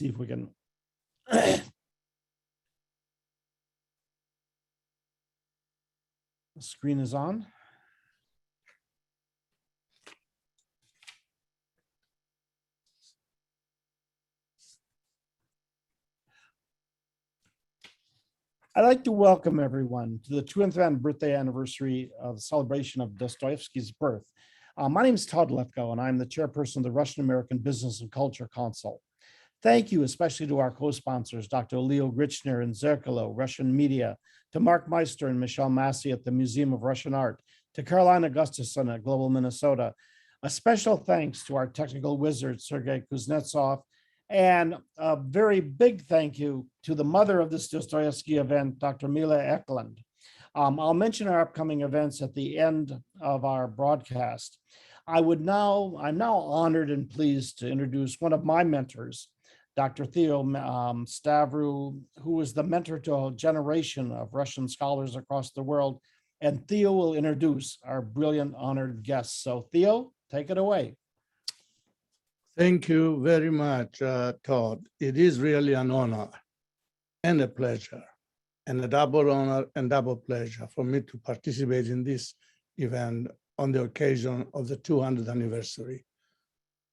see if we can. The screen is on. I'd like to welcome everyone to the 200th birthday anniversary of the celebration of Dostoevsky's birth. My name is Todd Lefkow, and I'm the chairperson of the Russian American Business and Culture Council. Thank you especially to our co-sponsors, Dr. Leo Grichner and Zerkalo, Russian Media, to Mark Meister and Michelle Massey at the Museum of Russian Art, to Caroline Augustusson at Global Minnesota. A special thanks to our technical wizard, Sergei Kuznetsov, and a very big thank you to the mother of this Dostoevsky event, Dr. Mila Eklund. I'll mention our upcoming events at the end of our broadcast. I'm now honored and pleased to introduce one of my mentors, Dr. Theo Stavru, who is the mentor to a generation of Russian scholars across the world. And Theo will introduce our brilliant honored guests. So Theo, take it away. Thank you very much, Todd. It is really an honor and a pleasure, and a double honor and double pleasure for me to participate in this event on the occasion of the 200th anniversary,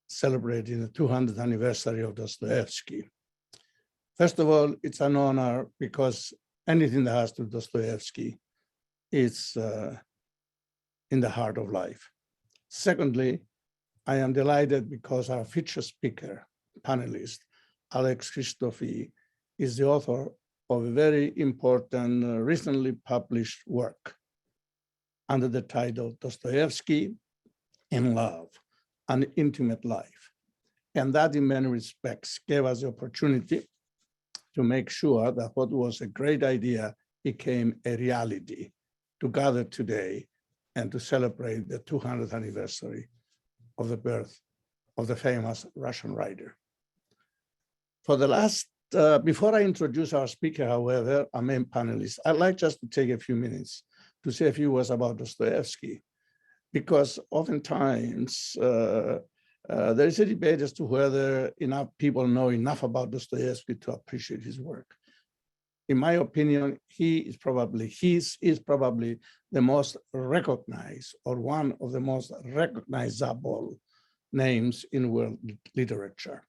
celebrating the 200th anniversary of Dostoevsky. First of all, it's an honor because anything that has to do with Dostoevsky is in the heart of life. Secondly, I am delighted because our featured speaker, panelist, Alex Christofi, is the author of a very important, recently published work under the title Dostoevsky in Love, an Intimate Life. And that in many respects gave us the opportunity to make sure that what was a great idea became a reality, to gather today and to celebrate the 200th anniversary of the birth of the famous Russian writer. For the last, before I introduce our speaker, however, our main panelist, I'd like just to take a few minutes to say a few words about Dostoevsky, because oftentimes there is a debate as to whether enough people know enough about Dostoevsky to appreciate his work. In my opinion, he is probably the most recognized, or one of the most recognizable names in world literature.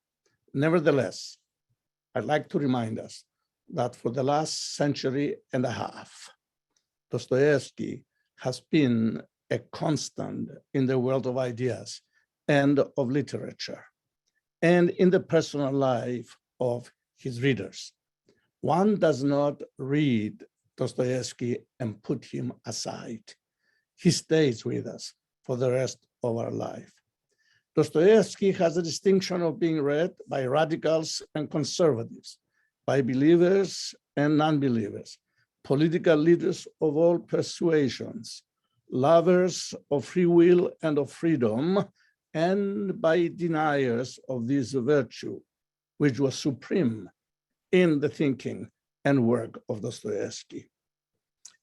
Nevertheless, I'd like to remind us that for the last century and a half, Dostoevsky has been a constant in the world of ideas and of literature, and in the personal life of his readers. One does not read Dostoevsky and put him aside. He stays with us for the rest of our life. Dostoevsky has a distinction of being read by radicals and conservatives, by believers and non-believers, political leaders of all persuasions, lovers of free will and of freedom, and by deniers of this virtue, which was supreme in the thinking and work of Dostoevsky.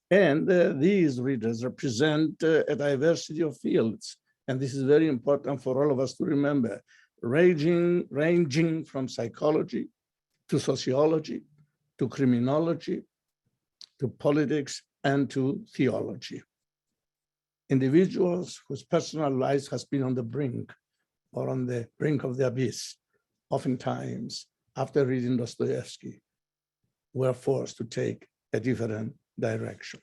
And these readers represent a diversity of fields, and this is very important for all of us to remember, ranging from psychology to sociology, to criminology, to politics, and to theology. Individuals whose personal lives has been on the brink or on the brink of the abyss, oftentimes after reading Dostoevsky, were forced to take a different direction.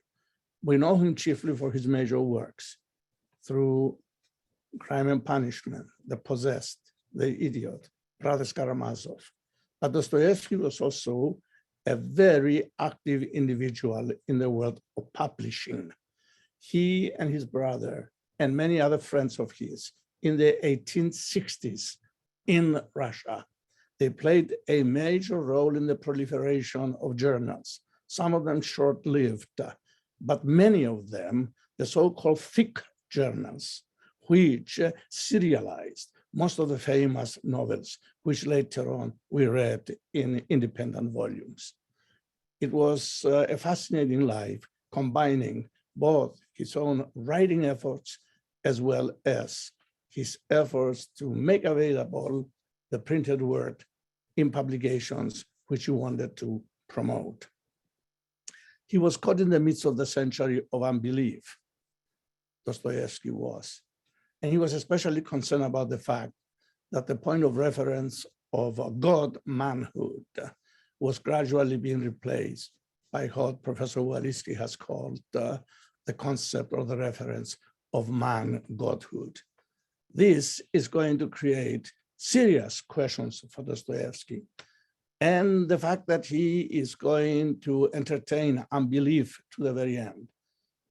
We know him chiefly for his major works, through Crime and Punishment, The Possessed, The Idiot, Brothers Karamazov. But Dostoevsky was also a very active individual in the world of publishing. He and his brother and many other friends of his in the 1860s in Russia, they played a major role in the proliferation of journals, some of them short-lived, but many of them, the so-called thick journals, which serialized most of the famous novels, which later on we read in independent volumes. It was a fascinating life, combining both his own writing efforts as well as his efforts to make available the printed word in publications which he wanted to promote. He was caught in the midst of the century of unbelief, Dostoevsky was. And he was especially concerned about the fact that the point of reference of God manhood was gradually being replaced by what Professor Walensky has called the concept or the reference of man godhood. This is going to create serious questions for Dostoevsky. And the fact that he is going to entertain unbelief to the very end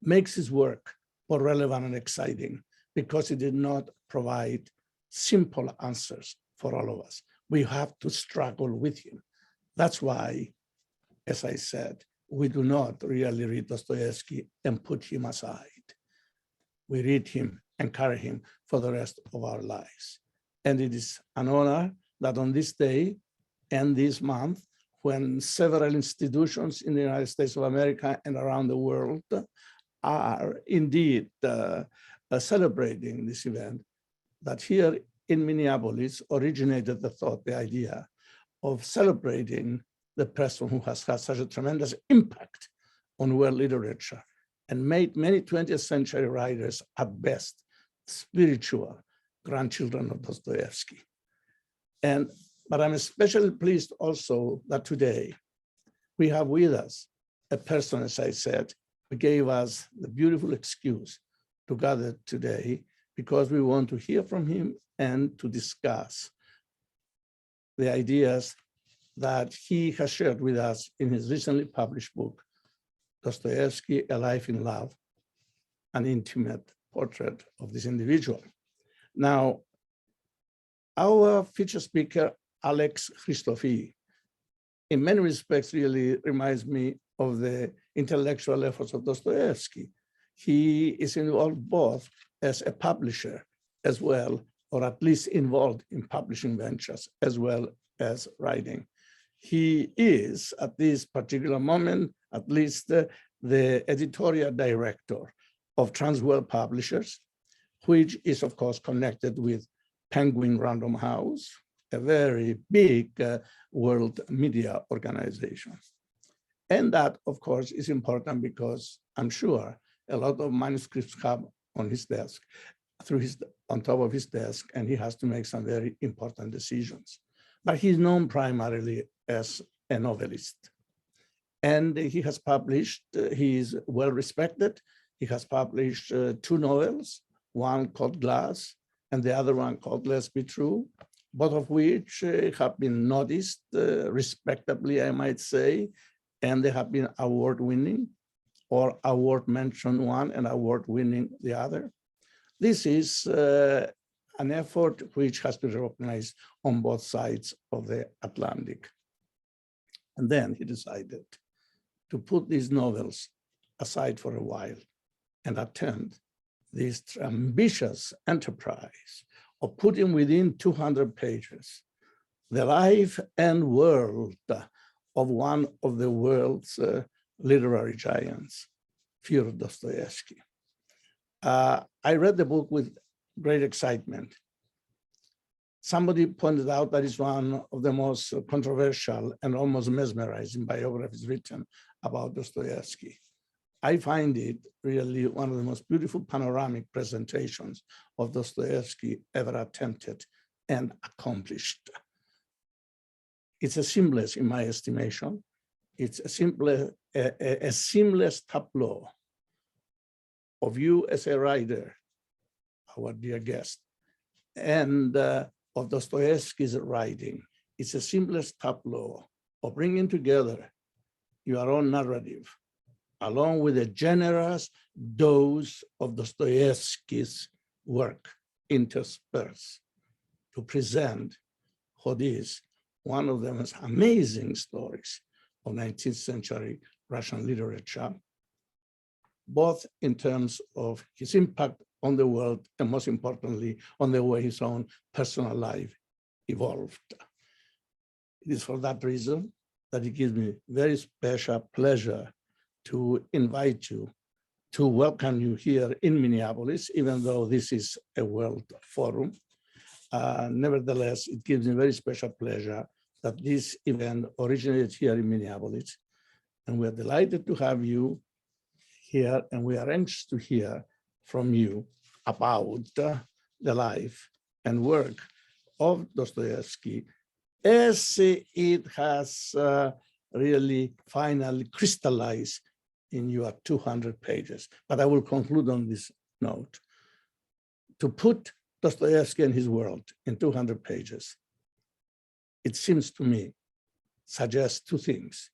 makes his work more relevant and exciting because he did not provide simple answers for all of us. We have to struggle with him. That's why, as I said, we do not really read Dostoevsky and put him aside. We read him and carry him for the rest of our lives. And it is an honor that on this day and this month, when several institutions in the United States of America and around the world are indeed celebrating this event, that here in Minneapolis originated the thought, the idea of celebrating the person who has had such a tremendous impact on world literature and made many 20th century writers at best spiritual grandchildren of Dostoevsky. But I'm especially pleased also that today we have with us a person, as I said, who gave us the beautiful excuse to gather today because we want to hear from him and to discuss the ideas that he has shared with us in his recently published book, Dostoevsky, A Life in Love, an intimate portrait of this individual. Now, our featured speaker, Alex Christofi, in many respects really reminds me of the intellectual efforts of Dostoevsky. He is involved both as a publisher as well, or at least involved in publishing ventures as well as writing. He is, at this particular moment, at least the editorial director of Transworld Publishers, which is, of course, connected with Penguin Random House, a very big world media organization. And that, of course, is important because I'm sure a lot of manuscripts come on his desk, on top of his desk, and he has to make some very important decisions. But he's known primarily as a novelist. And he has published, he is well respected. He has published 2 novels, one called Glass and the other one called Let's Be True, both of which have been noticed respectably, I might say, and they have been award-winning or award-mentioned one and award-winning the other. This is an effort which has been recognized on both sides of the Atlantic. And then he decided to put these novels aside for a while and attempt this ambitious enterprise of putting within 200 pages the life and world of one of the world's literary giants, Fyodor Dostoevsky. I read the book with great excitement. Somebody pointed out that it's one of the most controversial and almost mesmerizing biographies written about Dostoevsky. I find it really one of the most beautiful panoramic presentations of Dostoevsky ever attempted and accomplished. It's a seamless, in my estimation, it's a seamless tableau of you as a writer, our dear guest, and of Dostoevsky's writing. It's a seamless tableau of bringing together your own narrative, along with a generous dose of Dostoevsky's work interspersed to present what is one of the most amazing stories of 19th century Russian literature, both in terms of his impact on the world and most importantly, on the way his own personal life evolved. It is for that reason that it gives me very special pleasure to invite you, to welcome you here in Minneapolis, even though this is a world forum. Nevertheless, it gives me very special pleasure that this event originated here in Minneapolis. And we're delighted to have you here, and we are anxious to hear from you about the life and work of Dostoevsky as it has really finally crystallized in your 200 pages. But I will conclude on this note. To put Dostoevsky and his world in 200 pages, it seems to me, suggests two things: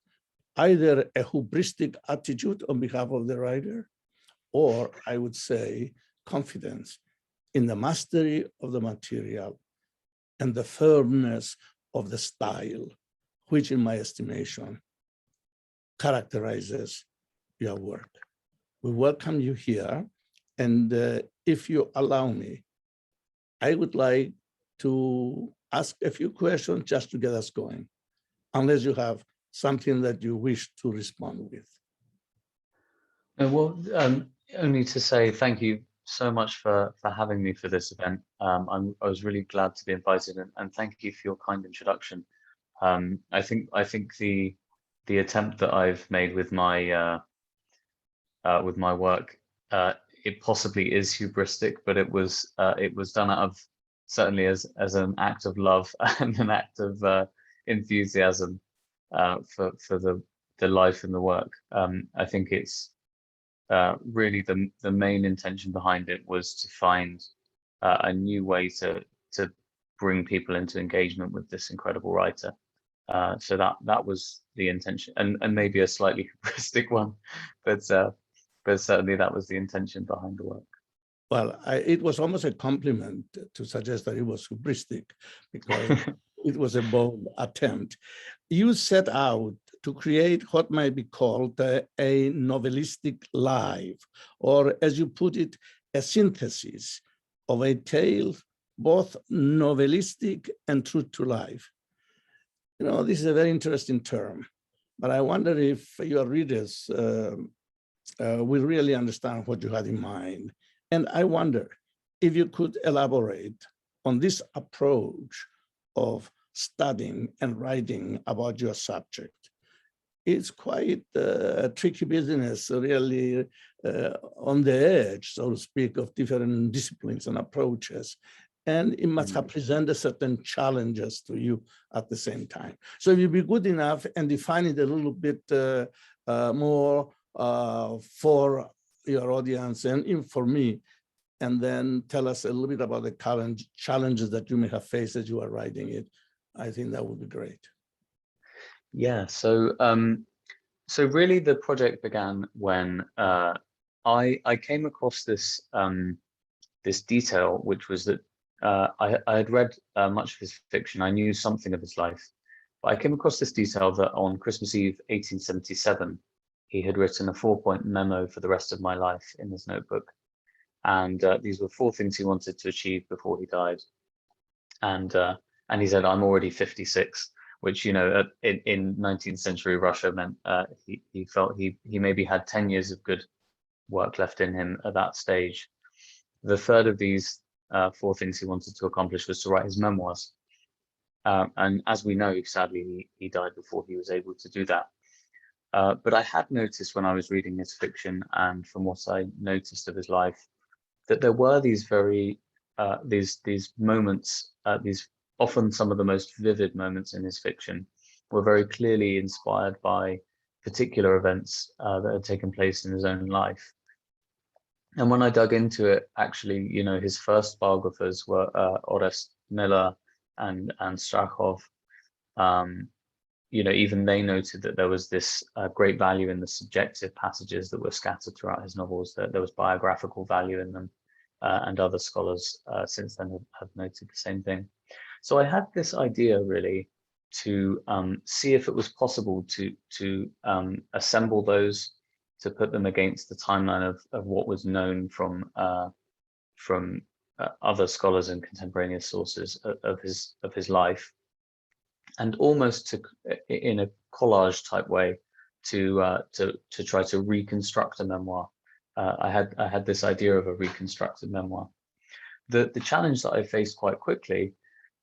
either a hubristic attitude on behalf of the writer, or I would say confidence in the mastery of the material and the firmness of the style, which in my estimation characterizes your work. We welcome you here. And if you allow me, I would like to ask a few questions just to get us going, unless you have something that you wish to respond with. Well, only to say thank you so much for having me for this event. I was really glad to be invited, and thank you for your kind introduction. I think the attempt that I've made with my work, it possibly is hubristic, but it was done out of certainly as an act of love and an act of enthusiasm for the life and the work. I think it's really the main intention behind it was to find a new way to bring people into engagement with this incredible writer. So that was the intention, and maybe a slightly hubristic one, but certainly that was the intention behind the work. Well, it was almost a compliment to suggest that it was hubristic, because it was a bold attempt. You set out to create what might be called a novelistic life, or as you put it, a synthesis of a tale, both novelistic and true to life. You know, this is a very interesting term, but I wonder if your readers will really understand what you had in mind. And I wonder if you could elaborate on this approach of studying and writing about your subject. It's quite a tricky business, really, on the edge, so to speak, of different disciplines and approaches. And it must have presented certain challenges to you at the same time. So if you'd be good enough and define it a little bit more for your audience and for me, and then tell us a little bit about the challenges that you may have faced as you are writing it, I think that would be great. Yeah, so really the project began when I came across this this detail, which was that I had read much of his fiction. I knew something of his life, but I came across this detail that on Christmas Eve 1877, he had written a 4-point memo for the rest of my life in his notebook. And these were 4 things he wanted to achieve before he died. And he said, I'm already 56, which, you know, in 19th century Russia meant he felt he maybe had 10 years of good work left in him at that stage. The third of these 4 things he wanted to accomplish was to write his memoirs. And as we know, sadly, he died before he was able to do that. But I had noticed when I was reading his fiction, and from what I noticed of his life, that there were these very these moments, these often some of the most vivid moments in his fiction, were very clearly inspired by particular events that had taken place in his own life. And when I dug into it, actually, you know, his first biographers were Orest Miller and Strachov. You know, even they noted that there was this great value in the subjective passages that were scattered throughout his novels, that there was biographical value in them, and other scholars since then have noted the same thing. So I had this idea really to see if it was possible to assemble those, to put them against the timeline of what was known from other scholars and contemporaneous sources of his life, and almost to, in a collage type way, to try to reconstruct a memoir. I had this idea of a reconstructed memoir. The challenge that I faced quite quickly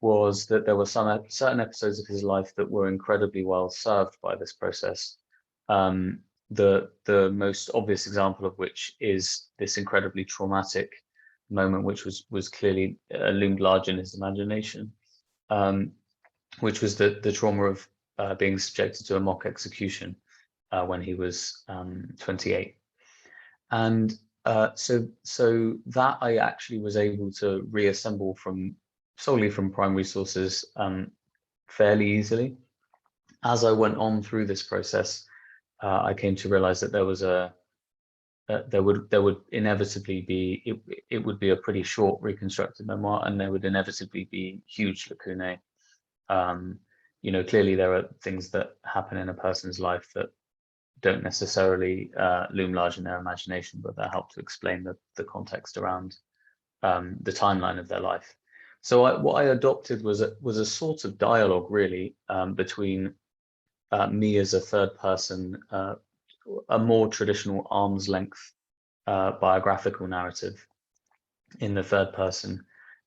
was that there were certain episodes of his life that were incredibly well served by this process. The most obvious example of which is this incredibly traumatic moment, which was clearly loomed large in his imagination, which was the trauma of being subjected to a mock execution when he was 28. And so that I actually was able to reassemble solely from primary sources fairly easily. As I went on through this process, I came to realize that there was there would inevitably be, it would be a pretty short reconstructed memoir, and there would inevitably be huge lacunae. You know, clearly there are things that happen in a person's life that don't necessarily loom large in their imagination, but that help to explain the context around the timeline of their life. So what I adopted was a sort of dialogue, really, between me as a third person, a more traditional arm's length biographical narrative in the third person,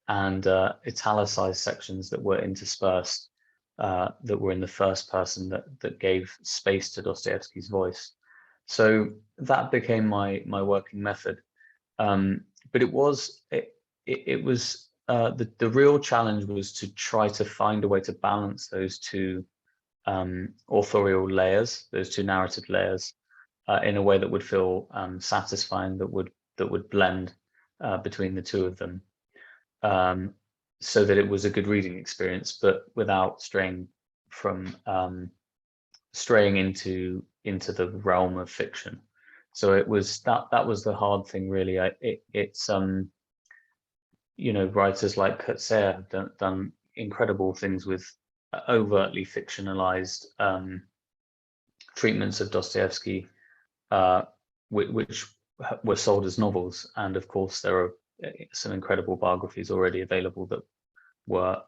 and italicized sections that were interspersed that were in the first person that gave space to Dostoevsky's voice. So that became my working method. But it was the real challenge was to try to find a way to balance those two authorial layers, those two narrative layers, in a way that would feel satisfying, that would blend between the two of them, so that it was a good reading experience, but without straying into the realm of fiction. So it was that was the hard thing, really. It's you know, writers like Kurtzer have done incredible things with overtly fictionalized treatments of Dostoevsky, which were sold as novels. And of course, there are some incredible biographies already available that were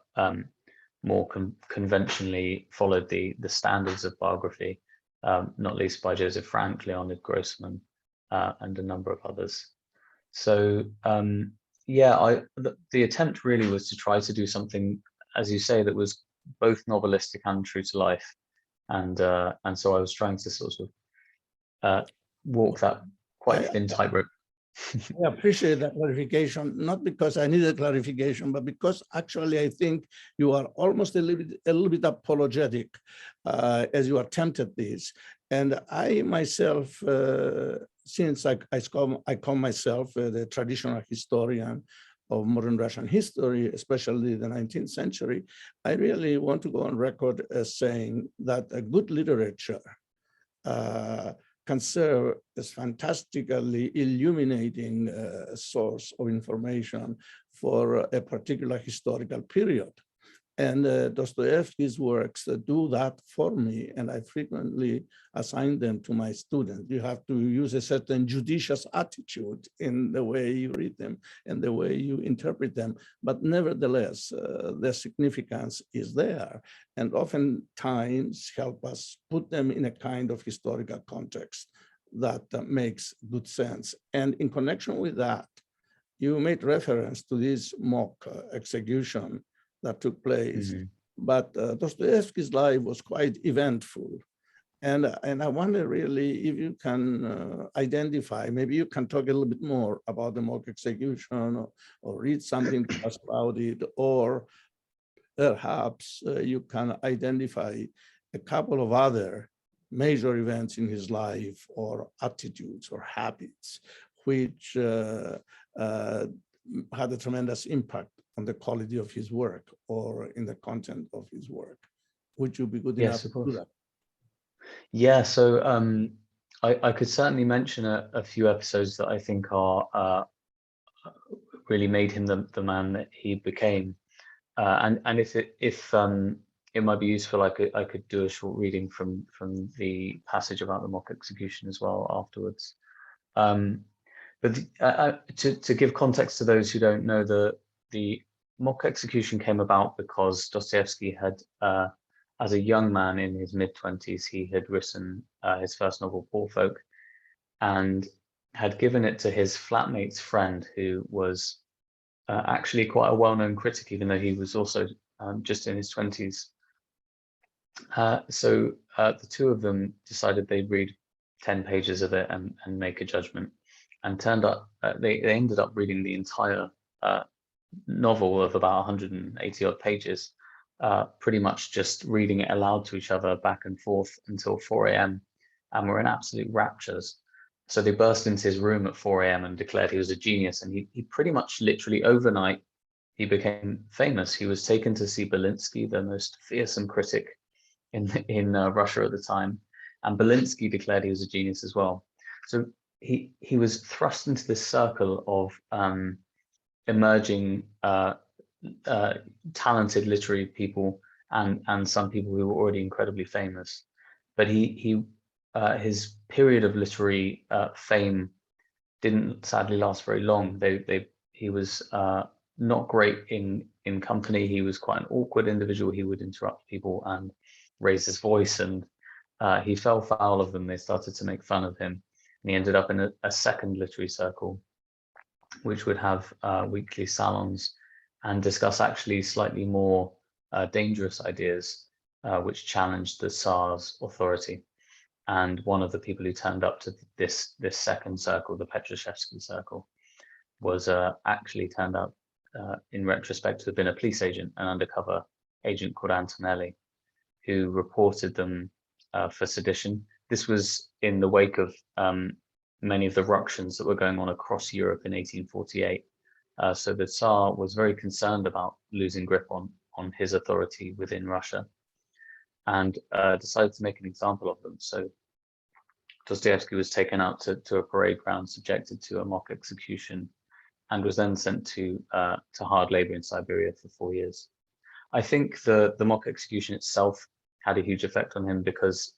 more conventionally followed the standards of biography, not least by Joseph Frank, Leonid Grossman, and a number of others. So yeah, the attempt really was to try to do something, as you say, that was both novelistic and true to life, and so I was trying to sort of walk that quite thin tightrope. I appreciate that clarification, not because I needed clarification, but because actually I think you are almost a little bit apologetic as you attempted this. And I myself, since I call myself the traditional historian of modern Russian history, especially the 19th century, I really want to go on record as saying that a good literature can serve as fantastically illuminating source of information for a particular historical period. And Dostoevsky's works do that for me, and I frequently assign them to my students. You have to use a certain judicious attitude in the way you read them and the way you interpret them, but nevertheless, their significance is there, and oftentimes help us put them in a kind of historical context that makes good sense. And in connection with that, you made reference to this mock execution that took place. Mm-hmm. But Dostoevsky's life was quite eventful. And I wonder really if you can identify, maybe you can talk a little bit more about the mock execution, or read something to us about it, or perhaps you can identify a couple of other major events in his life, or attitudes or habits, which had a tremendous impact on the quality of his work or in the content of his work. Would you be good enough to do that? Yeah, so I could certainly mention a few episodes that I think are really made him the man that he became. And if it might be useful, I could do a short reading from the passage about the mock execution as well afterwards. But to give context to those who don't know, the mock execution came about because Dostoevsky had, as a young man in his mid-20s, he had written his first novel, Poor Folk, and had given it to his flatmate's friend, who was actually quite a well-known critic, even though he was also just in his 20s. So the two of them decided they'd read 10 pages of it and make a judgment, and turned up, they ended up reading the entire novel of about 180 odd pages, pretty much just reading it aloud to each other back and forth until 4 a.m. and were in absolute raptures. So they burst into his room at 4 a.m. and declared he was a genius, and he pretty much literally overnight, he became famous. He was taken to see Belinsky, the most fearsome critic in Russia at the time, and Belinsky declared he was a genius as well. So he was thrust into this circle of emerging talented literary people and some people who were already incredibly famous. But his period of literary fame didn't sadly last very long. He was not great in company. He was quite an awkward individual. He would interrupt people and raise his voice, and he fell foul of them. They started to make fun of him, and he ended up in a second literary circle, which would have weekly salons and discuss actually slightly more dangerous ideas, which challenged the Tsar's authority. And one of the people who turned up to this second circle, the Petrushevsky circle, was actually turned out in retrospect to have been a police agent, an undercover agent called Antonelli, who reported them for sedition. This was in the wake of many of the ructions that were going on across Europe in 1848. So the Tsar was very concerned about losing grip on his authority within Russia, and decided to make an example of them. So Dostoevsky was taken out to a parade ground, subjected to a mock execution, and was then sent to hard labor in Siberia for 4 years. I think the mock execution itself had a huge effect on him, because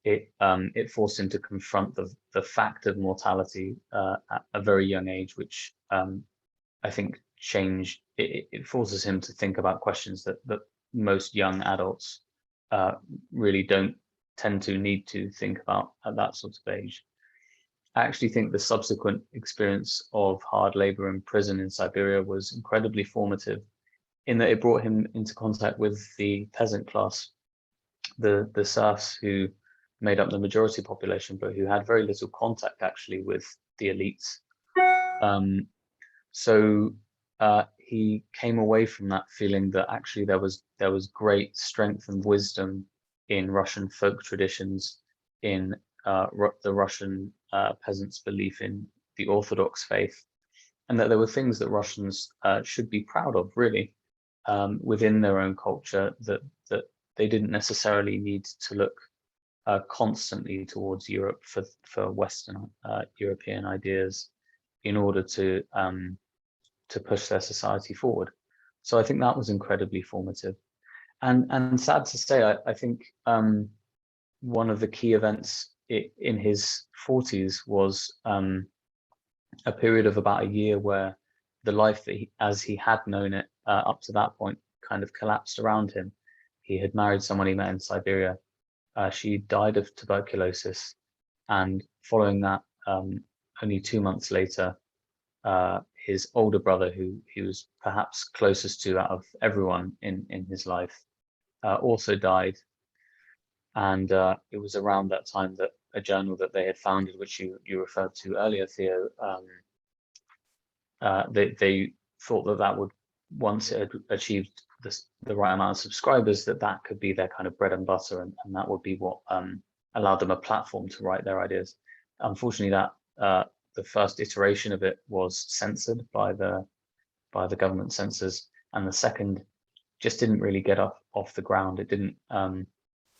it forced him to confront the fact of mortality at a very young age, which I think it forces him to think about questions that most young adults really don't tend to need to think about at that sort of age. I actually think the subsequent experience of hard labor in prison in Siberia was incredibly formative, in that it brought him into contact with the peasant class, the serfs, who made up the majority population, but who had very little contact actually with the elites. So he came away from that feeling that actually there was great strength and wisdom in Russian folk traditions, in the Russian peasants' belief in the Orthodox faith, and that there were things that Russians should be proud of, really, within their own culture, that they didn't necessarily need to look constantly towards Europe for Western European ideas in order to push their society forward. So I think that was incredibly formative. And sad to say, I think one of the key events in his 40s was a period of about a year where the life that as he had known it up to that point kind of collapsed around him. He had married someone he met in Siberia. She died of tuberculosis, and following that, only 2 months later, his older brother, who he was perhaps closest to out of everyone in his life, also died. And it was around that time that a journal that they had founded, which you referred to earlier, Theo, they thought that would, once it had achieved the right amount of subscribers, that could be their kind of bread and butter, and that would be what allowed them a platform to write their ideas. Unfortunately, that the first iteration of it was censored by the government censors, and the second just didn't really get off the ground. It didn't.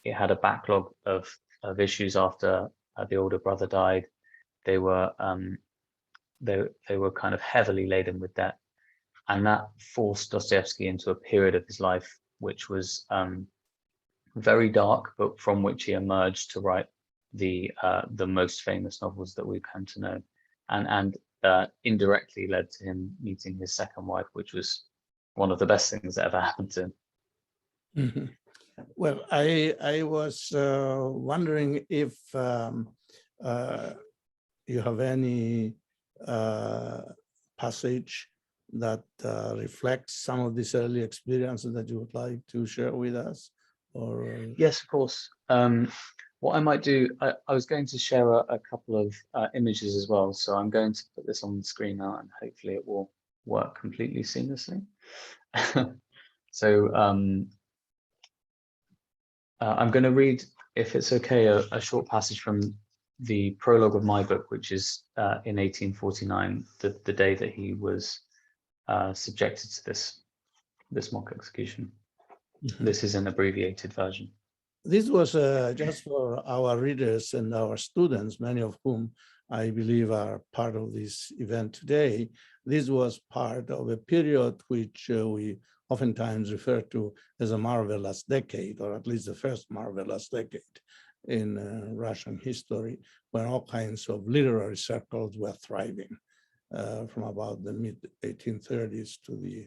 It had a backlog of issues after the older brother died. They were kind of heavily laden with debt, and that forced Dostoevsky into a period of his life which was very dark, but from which he emerged to write the most famous novels that we've come to know, and indirectly led to him meeting his second wife, which was one of the best things that ever happened to him. Mm-hmm. Well, I was wondering if you have any passage that reflects some of these early experiences that you would like to share with us? Or Yes, of course. What I might do, I was going to share a couple of images as well. So I'm going to put this on the screen now, and hopefully it will work completely seamlessly. So I'm going to read, if it's okay, a short passage from the prologue of my book, which is in 1849, the day that he was subjected to this mock execution. This is an abbreviated version. This was just for our readers and our students, many of whom I believe are part of this event today. This was part of a period which we oftentimes refer to as a marvelous decade, or at least the first marvelous decade in Russian history, when all kinds of literary circles were thriving from about the mid-1830s to the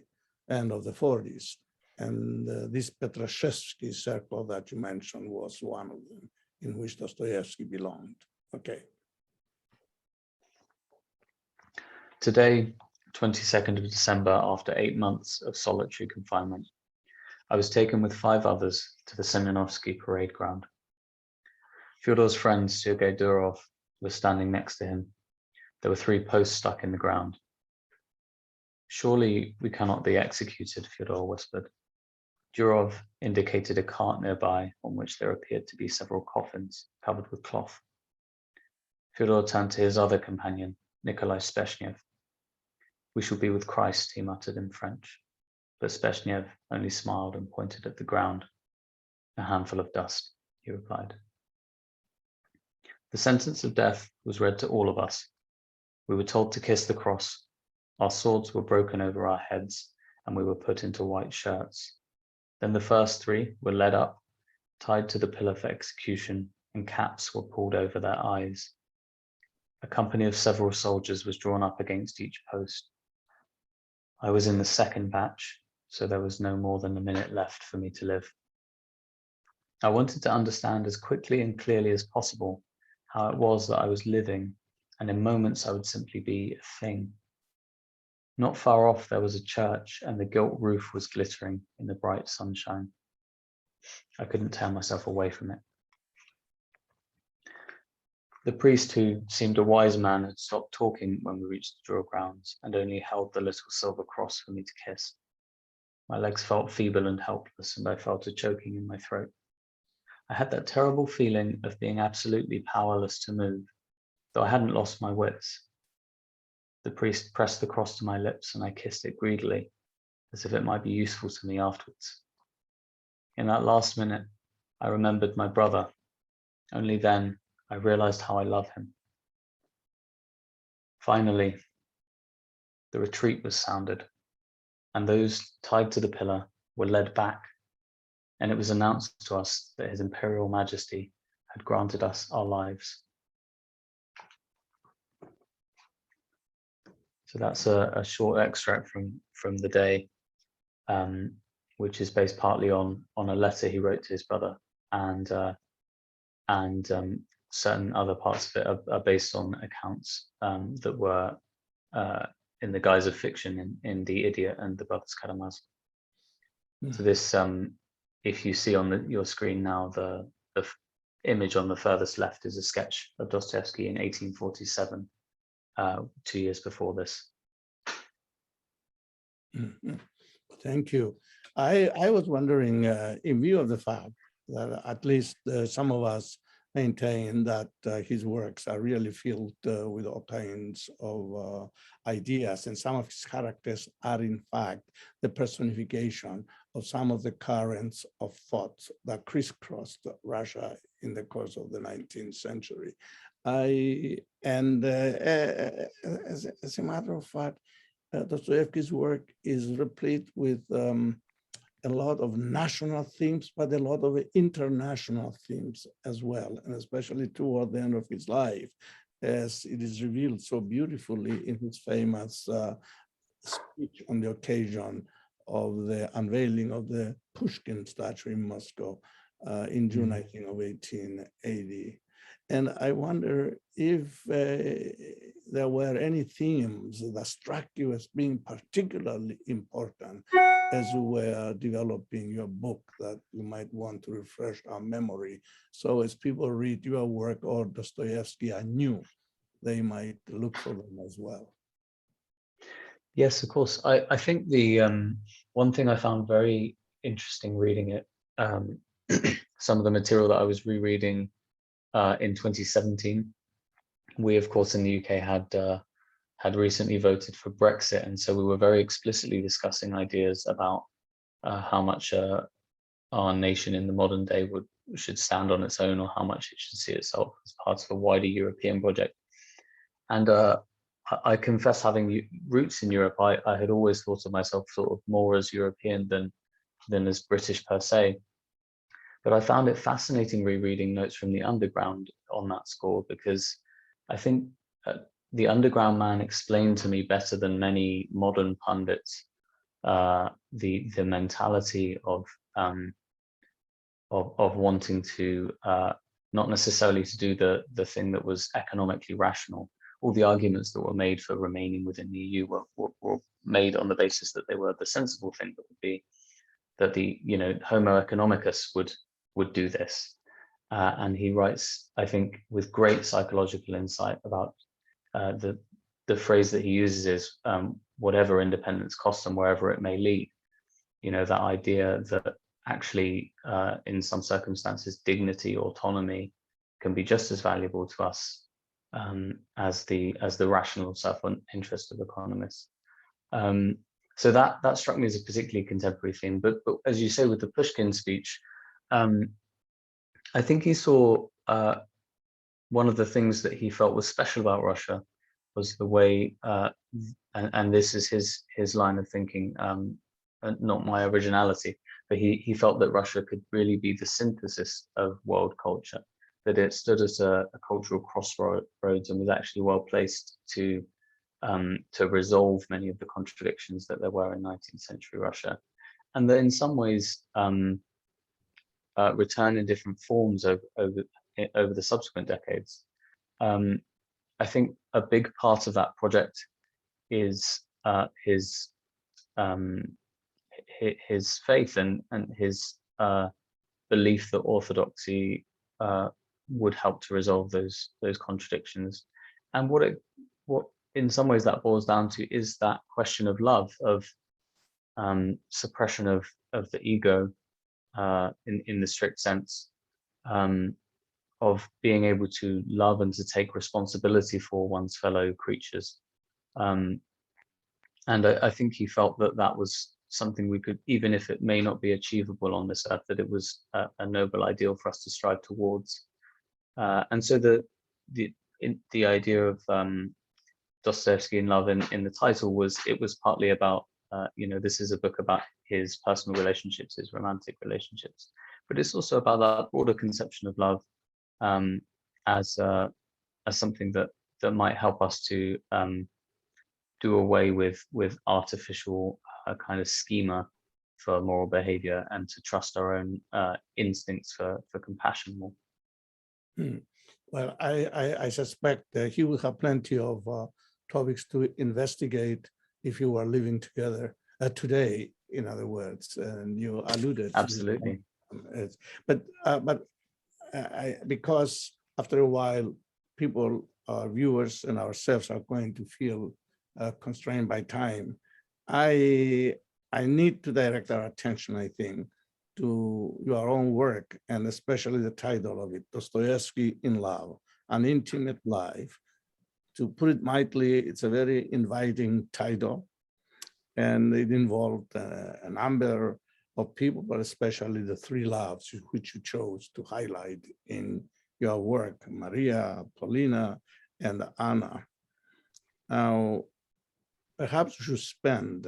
end of the 40s. And this Petrashevsky circle that you mentioned was one of them in which Dostoevsky belonged. Okay. Today, 22nd of December, after 8 months of solitary confinement, I was taken with 5 others to the Semyonovsky parade ground. Fyodor's friend, Sergei Durov, was standing next to him. There were 3 posts stuck in the ground. "Surely we cannot be executed," Fyodor whispered. Durov indicated a cart nearby on which there appeared to be several coffins covered with cloth. Fyodor turned to his other companion, Nikolai Speshnev. "We shall be with Christ," he muttered in French, but Speshnev only smiled and pointed at the ground. "A handful of dust," he replied. The sentence of death was read to all of us. We were told to kiss the cross. Our swords were broken over our heads, and we were put into white shirts. Then the first 3 were led up, tied to the pillar for execution, and caps were pulled over their eyes. A company of several soldiers was drawn up against each post. I was in the second batch, so there was no more than a minute left for me to live. I wanted to understand as quickly and clearly as possible how it was that I was living, and in moments I would simply be a thing. Not far off there was a church, and the gilt roof was glittering in the bright sunshine. I couldn't tear myself away from it. The priest, who seemed a wise man, had stopped talking when we reached the drill grounds and only held the little silver cross for me to kiss. My legs felt feeble and helpless, and I felt a choking in my throat. I had that terrible feeling of being absolutely powerless to move, though I hadn't lost my wits. The priest pressed the cross to my lips, and I kissed it greedily, as if it might be useful to me afterwards. In that last minute, I remembered my brother. Only then I realized how I love him. Finally, the retreat was sounded, and those tied to the pillar were led back, and it was announced to us that His Imperial Majesty had granted us our lives. So that's a short extract from the day, which is based partly on a letter he wrote to his brother, and certain other parts of it are based on accounts that were in the guise of fiction in The Idiot and The Brothers Karamazov. So this, if you see on your screen now, the image on the furthest left is a sketch of Dostoevsky in 1847. 2 years before this. Thank you. I was wondering, in view of the fact that at least some of us maintain that his works are really filled with all kinds of ideas, and some of his characters are in fact the personification of some of the currents of thought that crisscrossed Russia in the course of the 19th century. As a matter of fact, Dostoevsky's work is replete with a lot of national themes, but a lot of international themes as well, and especially toward the end of his life, as it is revealed so beautifully in his famous speech on the occasion of the unveiling of the Pushkin statue in Moscow in June, I think, of 1880. And I wonder if there were any themes that struck you as being particularly important as you were developing your book that you might want to refresh our memory. So as people read your work or Dostoevsky anew, they might look for them as well. Yes, of course. I think the one thing I found very interesting reading it, some of the material that I was rereading in 2017. We, of course, in the UK had recently voted for Brexit, and so we were very explicitly discussing ideas about how much our nation in the modern day should stand on its own, or how much it should see itself as part of a wider European project. And I confess, having roots in Europe, I had always thought of myself sort of more as European than as British per se. But I found it fascinating rereading notes from the Underground on that score, because I think the Underground man explained to me better than many modern pundits the mentality of wanting to not necessarily to do the thing that was economically rational. All the arguments that were made for remaining within the EU were made on the basis that they were the sensible thing, that would be that the Homo economicus would do this. And he writes, I think, with great psychological insight about the phrase that he uses is whatever independence costs and wherever it may lead. That idea that actually in some circumstances dignity, autonomy can be just as valuable to us as the rational self-interest of economists. So that struck me as a particularly contemporary theme. But as you say, with the Pushkin speech, I think he saw one of the things that he felt was special about Russia was the way, and this is his line of thinking, not my originality, but he felt that Russia could really be the synthesis of world culture, that it stood at a cultural crossroads and was actually well placed to resolve many of the contradictions that there were in 19th century Russia, and that in some ways return in different forms over the subsequent decades. I think a big part of that project is his faith and his belief that orthodoxy would help to resolve those contradictions. And what in some ways that boils down to is that question of love, of suppression of the ego in the strict sense, of being able to love and to take responsibility for one's fellow creatures. And I think he felt that was something we could, even if it may not be achievable on this earth, that it was a noble ideal for us to strive towards. And so the idea of Dostoevsky in love in the title was partly about, this is a book about his personal relationships, his romantic relationships, but it's also about that broader conception of love as something that might help us to do away with artificial kind of schema for moral behavior and to trust our own instincts for compassion more. Well, I suspect he will have plenty of topics to investigate if you were living together today, in other words, and you alluded Absolutely. But because after a while, people, our viewers and ourselves are going to feel constrained by time, I need to direct our attention, I think, to your own work, and especially the title of it, Dostoevsky in Love, An Intimate Life. To put it mildly, it's a very inviting title, and it involved a number of people, but especially the three loves which you chose to highlight in your work, Maria, Paulina, and Anna. Now, perhaps we should spend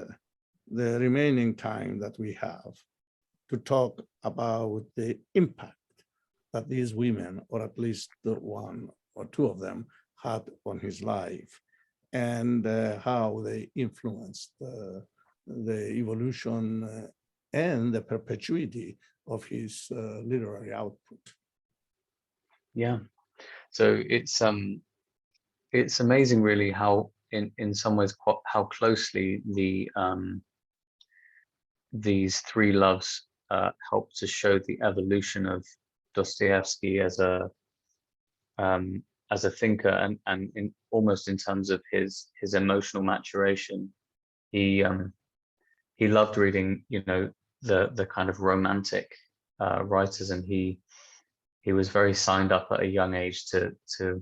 the remaining time that we have to talk about the impact that these women, or at least the one or two of them, had on his life, and how they influenced the evolution and the perpetuity of his literary output. Yeah. So it's amazing really how in some ways how closely these three loves help to show the evolution of Dostoevsky as a thinker, and almost in terms of his emotional maturation. He loved reading, the kind of romantic writers, and he was very signed up at a young age to the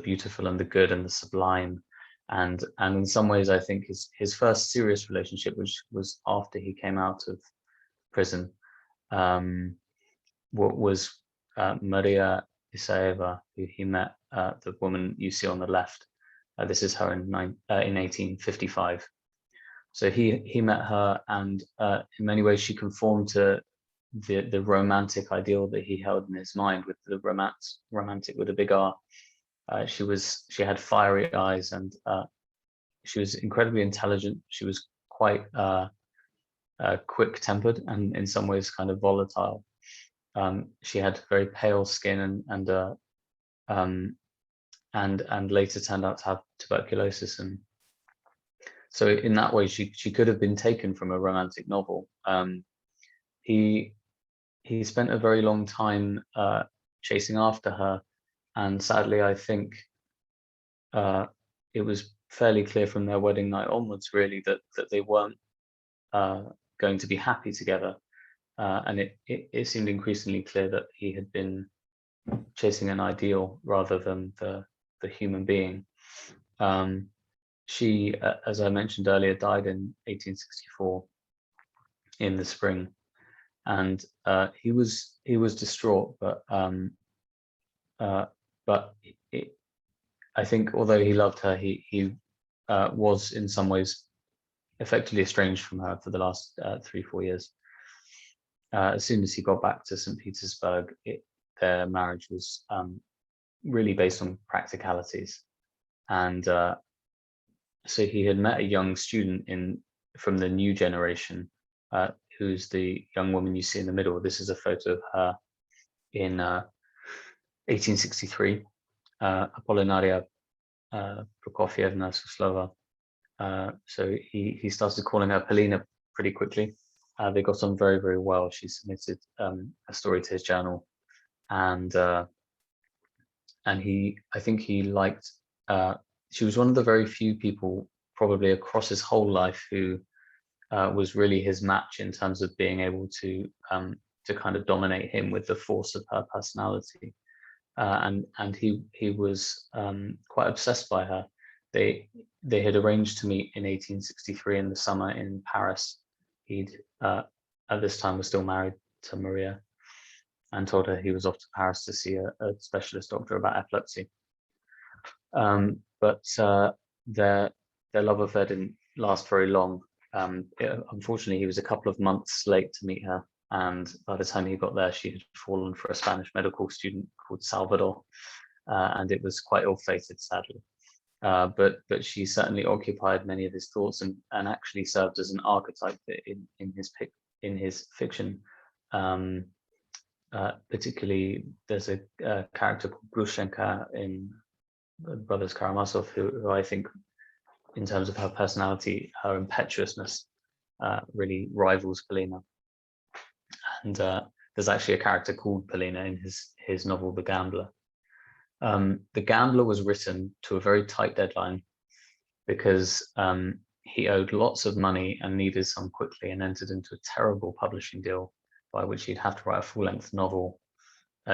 beautiful and the good and the sublime. And in some ways, I think his first serious relationship, which was after he came out of prison, was Maria Isaeva, who he met, the woman you see on the left. This is her in 1855. So he met her, and in many ways she conformed to the romantic ideal that he held in his mind, with the romantic with a big R. She had fiery eyes, and she was incredibly intelligent. She was quite quick-tempered and in some ways kind of volatile. She had very pale skin and later turned out to have tuberculosis, and so in that way she could have been taken from a romantic novel. He spent a very long time chasing after her, and sadly I think it was fairly clear from their wedding night onwards really that they weren't going to be happy together, and it seemed increasingly clear that he had been chasing an ideal rather than the human being. She, as I mentioned earlier, died in 1864 in the spring, and he was distraught, but I think although he loved her, he was in some ways effectively estranged from her for the last 3-4 years. As soon as he got back to St. Petersburg, their marriage was really based on practicalities, and so he had met a young student from the new generation, who's the young woman you see in the middle. This is a photo of her in 1863, Apollinaria Prokofievna Suslova. So he started calling her Paulina pretty quickly. They got on very, very well. She submitted a story to his journal, and I think he liked. She was one of the very few people, probably across his whole life, who was really his match in terms of being able to kind of dominate him with the force of her personality. And he was quite obsessed by her. They had arranged to meet in 1863 in the summer in Paris. He'd at this time was still married to Maria, and told her he was off to Paris to see a specialist doctor about epilepsy. But their love affair didn't last very long. Unfortunately, he was a couple of months late to meet her, and by the time he got there, she had fallen for a Spanish medical student called Salvador, and it was quite ill-fated, sadly. But she certainly occupied many of his thoughts, and actually served as an archetype in his fiction. Particularly, there's a character called Grushenka in Brothers Karamazov, who I think, in terms of her personality, her impetuousness, really rivals Paulina. And there's actually a character called Paulina in his novel The Gambler. The Gambler was written to a very tight deadline because he owed lots of money and needed some quickly, and entered into a terrible publishing deal by which he'd have to write a full-length novel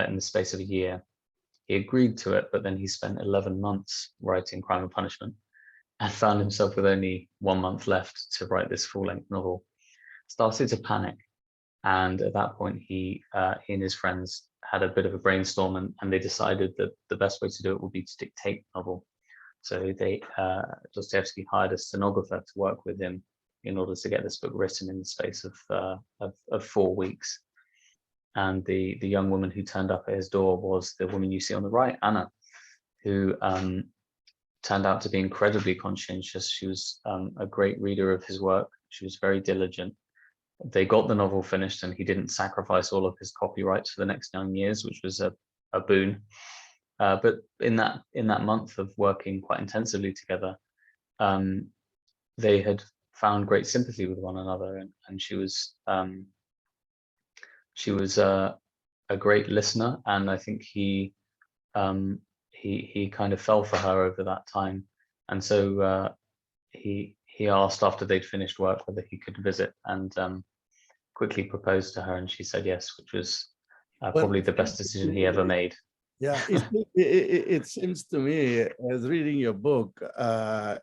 in the space of a year. He agreed to it, but then he spent 11 months writing Crime and Punishment, and found himself with only 1 month left to write this full-length novel. Started to panic, and at that point he and his friends had a bit of a brainstorm, and they decided that the best way to do it would be to dictate the novel. So Dostoevsky hired a stenographer to work with him in order to get this book written in the space of 4 weeks. And the young woman who turned up at his door was the woman you see on the right, Anna, who turned out to be incredibly conscientious. She was a great reader of his work. She was very diligent. They got the novel finished, and he didn't sacrifice all of his copyrights for the next 9 years, which was a a boon. But in that month of working quite intensively together, they had found great sympathy with one another, and she was a great listener, and I think he kind of fell for her over that time, and so he asked after they'd finished work whether he could visit, and quickly proposed to her, and she said yes, which was probably the best decision he ever made. Yeah, it seems to me, as reading your book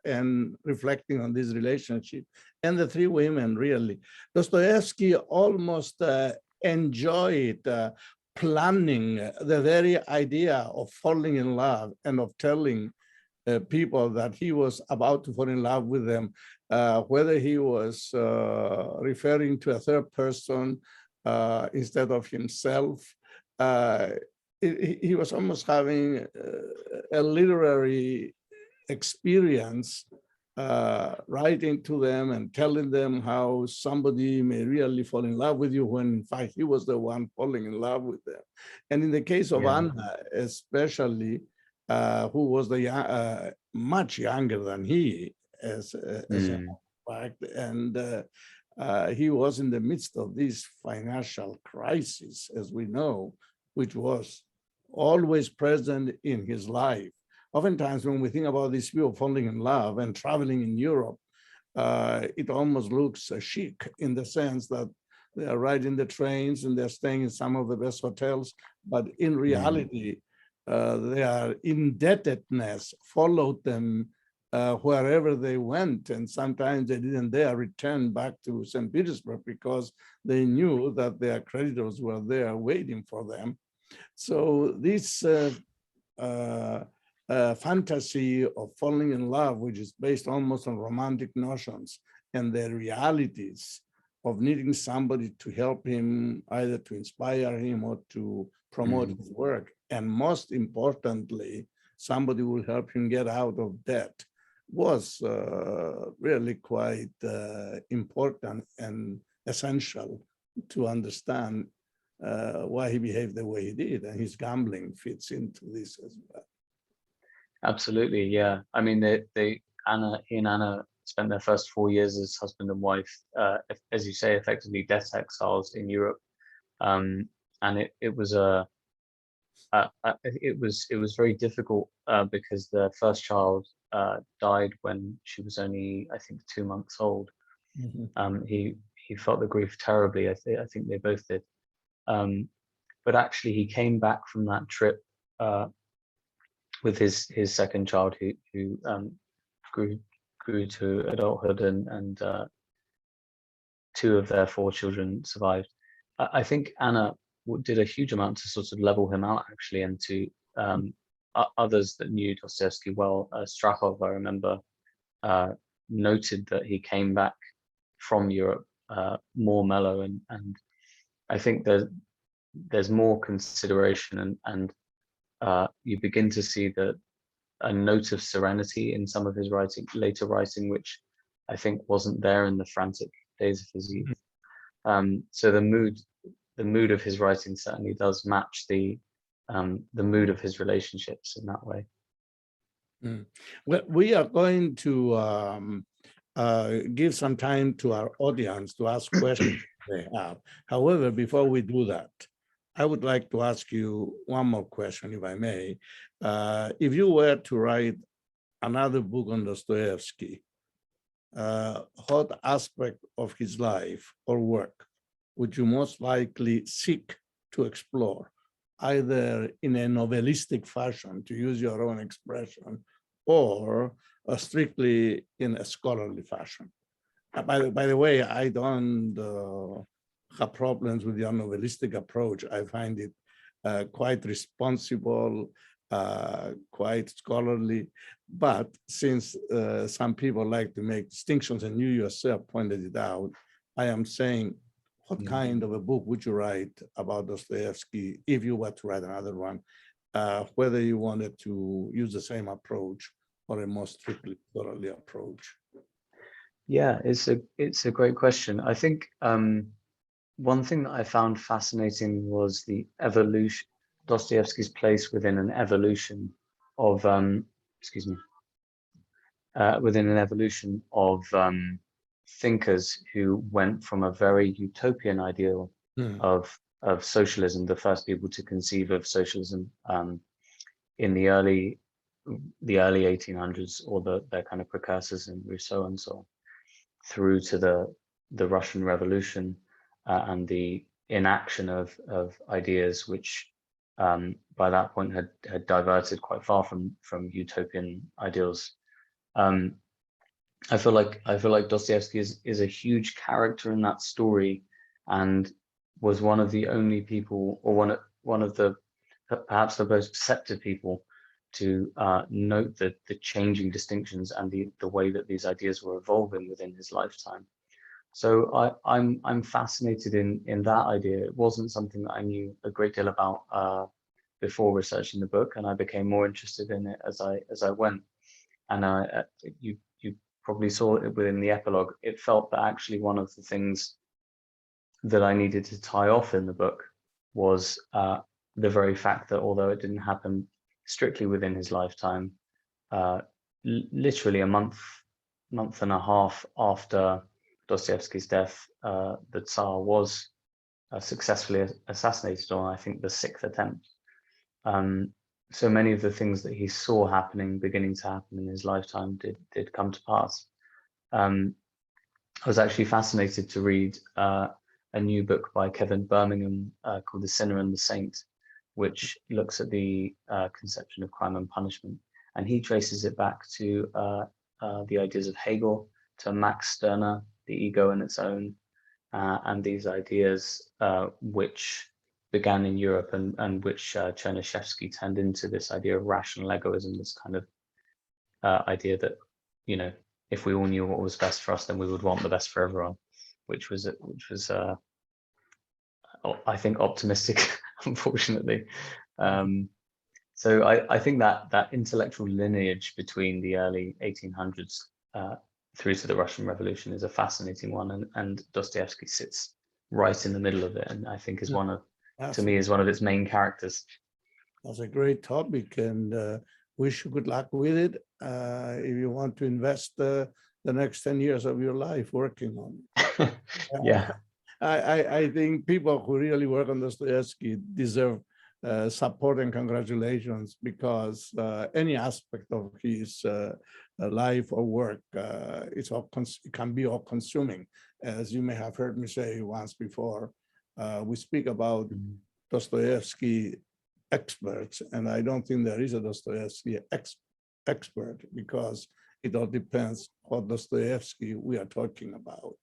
and reflecting on this relationship and the three women, really, Dostoevsky almost enjoyed planning the very idea of falling in love and of telling people that he was about to fall in love with them, whether he was referring to a third person instead of himself. He was almost having a literary experience, writing to them and telling them how somebody may really fall in love with you when in fact he was the one falling in love with them. And in the case of Anna, especially, who was much younger than he, as a fact, and he was in the midst of this financial crisis, as we know, which was always present in his life. Oftentimes, when we think about these people falling in love and traveling in Europe, it almost looks chic in the sense that they are riding the trains and they're staying in some of the best hotels, but in reality, their indebtedness followed them wherever they went, and sometimes they didn't dare return back to St. Petersburg because they knew that their creditors were there waiting for them. So this fantasy of falling in love, which is based almost on romantic notions, and the realities of needing somebody to help him, either to inspire him or to promote his work, and most importantly, somebody will help him get out of debt, was really quite important and essential to understand why he behaved the way he did, and his gambling fits into this as well. Absolutely, yeah. I mean, he and Anna spent their first 4 years as husband and wife, as you say, effectively debt exiles in Europe, and it was very difficult because their first child died when she was only, I think, 2 months old. He felt the grief terribly. I think they both did. But actually, he came back from that trip with his second child, who grew to adulthood, and 2 of their 4 children survived. I think Anna did a huge amount to sort of level him out, actually, and to others that knew Dostoevsky well. Strachov, I remember, noted that he came back from Europe more mellow, and I think there's more consideration, and you begin to see a note of serenity in some of his later writing, which I think wasn't there in the frantic days of his youth. So the mood of his writing certainly does match the mood of his relationships in that way. Well, we are going to give some time to our audience to ask questions they have. However, before we do that, I would like to ask you one more question, if I may. If you were to write another book on Dostoevsky, what aspect of his life or work would you most likely seek to explore, either in a novelistic fashion, to use your own expression, or strictly in a scholarly fashion? By the way, I don't have problems with your novelistic approach. I find it quite responsible, quite scholarly. But since some people like to make distinctions, and you yourself pointed it out, I am saying, what kind of a book would you write about Dostoevsky if you were to write another one, whether you wanted to use the same approach or a more strictly scholarly approach? Yeah, it's a great question. I think one thing that I found fascinating was the evolution Dostoevsky's place within an evolution of within an evolution of thinkers who went from a very utopian ideal of socialism, the first people to conceive of socialism in the early 1800s, or their kind of precursors in Rousseau and so on, through to the Russian Revolution and the inaction of ideas which by that point had diverted quite far from utopian ideals. I feel like Dostoevsky is a huge character in that story, and was one of the only people, or one of the perhaps the most perceptive people, to note the changing distinctions and the way that these ideas were evolving within his lifetime. So I'm fascinated in that idea. It wasn't something that I knew a great deal about before researching the book, and I became more interested in it as I went. And you probably saw it within the epilogue. It felt that actually one of the things that I needed to tie off in the book was the very fact that although it didn't happen strictly within his lifetime, literally a month and a half after Dostoevsky's death, the Tsar was successfully assassinated on, I think, the 6th attempt. So many of the things that he saw beginning to happen in his lifetime did come to pass. I was actually fascinated to read a new book by Kevin Birmingham called The Sinner and the Saint, which looks at the conception of crime and punishment. And he traces it back to the ideas of Hegel, to Max Stirner, the ego in its own, and these ideas which began in Europe and which Chernyshevsky turned into this idea of rational egoism, this kind of idea that, you know, if we all knew what was best for us, then we would want the best for everyone, which was I think optimistic, unfortunately. So I think that intellectual lineage between the early 1800s through to the Russian Revolution is a fascinating one, and Dostoevsky sits right in the middle of it, and I think is one of its main characters. That's a great topic, and wish you good luck with it. If you want to invest the next 10 years of your life working on it. Yeah. I think people who really work on Dostoevsky deserve support and congratulations, because any aspect of his life or work, it can be all consuming. As you may have heard me say once before, we speak about Dostoevsky experts, and I don't think there is a Dostoevsky expert, because it all depends what Dostoevsky we are talking about.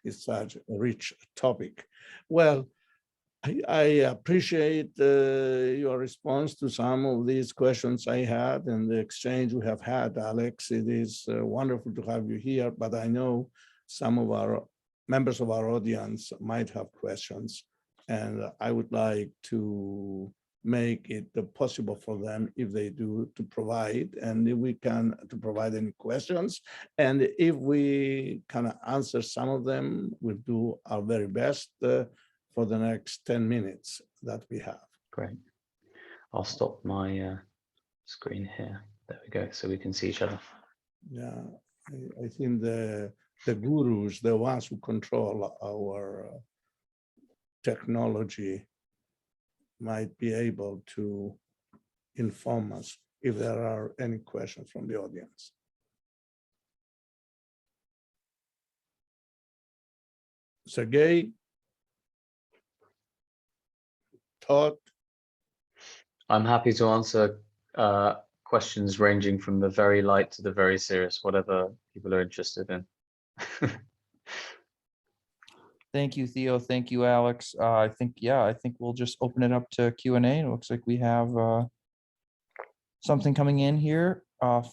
It's such a rich topic. Well, I appreciate your response to some of these questions I had and the exchange we have had, Alex. It is wonderful to have you here, but I know some of our members of our audience might have questions, and I would like to make it possible for them, if they do, to provide, and if we can, to provide any questions. And if we can answer some of them, we'll do our very best for the next 10 minutes that we have. Great. I'll stop my screen here. There we go, so we can see each other. Yeah, I think the gurus, the ones who control our technology, might be able to inform us if there are any questions from the audience. Sergey? Todd? I'm happy to answer questions ranging from the very light to the very serious, whatever people are interested in. Thank you, Theo. Thank you, Alex. I think we'll just open it up to Q&A. It looks like we have something coming in here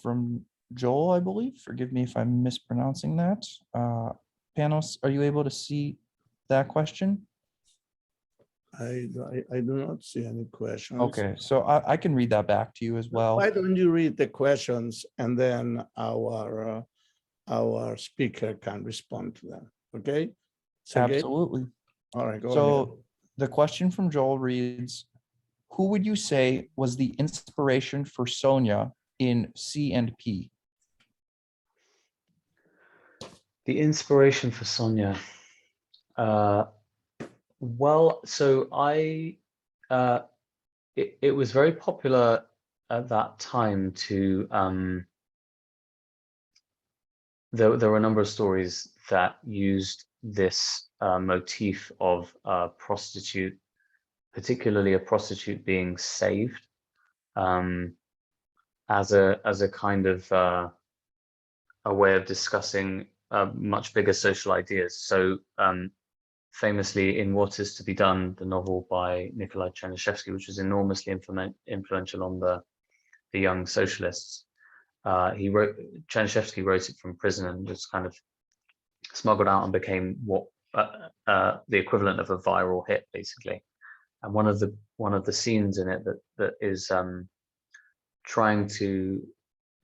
from Joel, I believe. Forgive me if I'm mispronouncing that. Panos, are you able to see that question? I do not see any questions. Okay, so I can read that back to you as well. Why don't you read the questions, and then our speaker can respond to them, okay? Sergey? Absolutely. All right, go ahead. So the question from Joel reads, who would you say was the inspiration for Sonia in C and P? The inspiration for Sonia. Well, so it was very popular at that time to there were a number of stories that used this motif of a prostitute, particularly a prostitute being saved, as a kind of a way of discussing much bigger social ideas. So famously in What Is to Be Done, the novel by Nikolai Chernyshevsky, which was enormously influential on the young socialists, Chernyshevsky wrote it from prison and just kind of smuggled out and became what the equivalent of a viral hit, basically. And one of the scenes in it that is trying to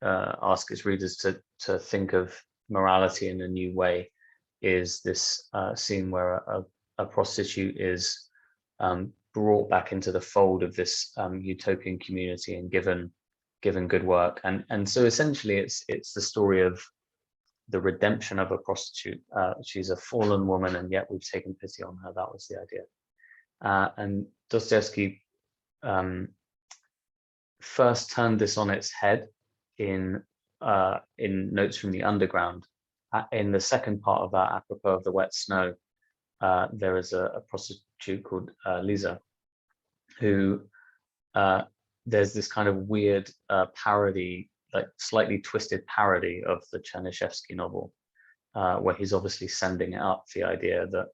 ask its readers to think of morality in a new way is this scene where a prostitute is brought back into the fold of this utopian community and given good work, and so essentially it's the story of the redemption of a prostitute. She's a fallen woman, and yet we've taken pity on her. That was the idea. And Dostoevsky first turned this on its head in Notes from the Underground. In the second part of that, apropos of the wet snow, there is a prostitute called Lisa, who there's this kind of weird parody, like slightly twisted parody of the Chernyshevsky novel, where he's obviously sending up the idea that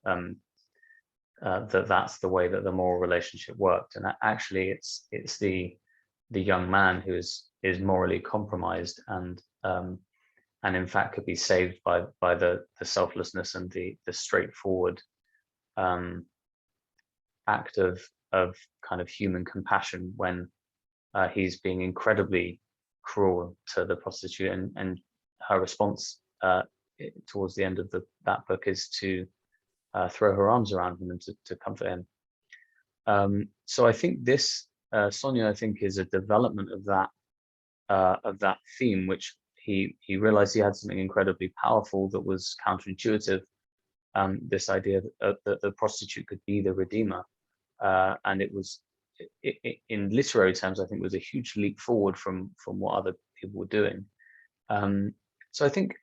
that's the way that the moral relationship worked, and actually it's the young man who is morally compromised and in fact could be saved by the selflessness and the straightforward act of kind of human compassion when he's being incredibly cruel to the prostitute, and her response towards the end of that book is to throw her arms around him and to comfort him. So I think this Sonia, I think, is a development of that theme, which he realized he had something incredibly powerful that was counterintuitive. This idea that the prostitute could be the redeemer, and it was, in literary terms, I think, was a huge leap forward from what other people were doing. So I think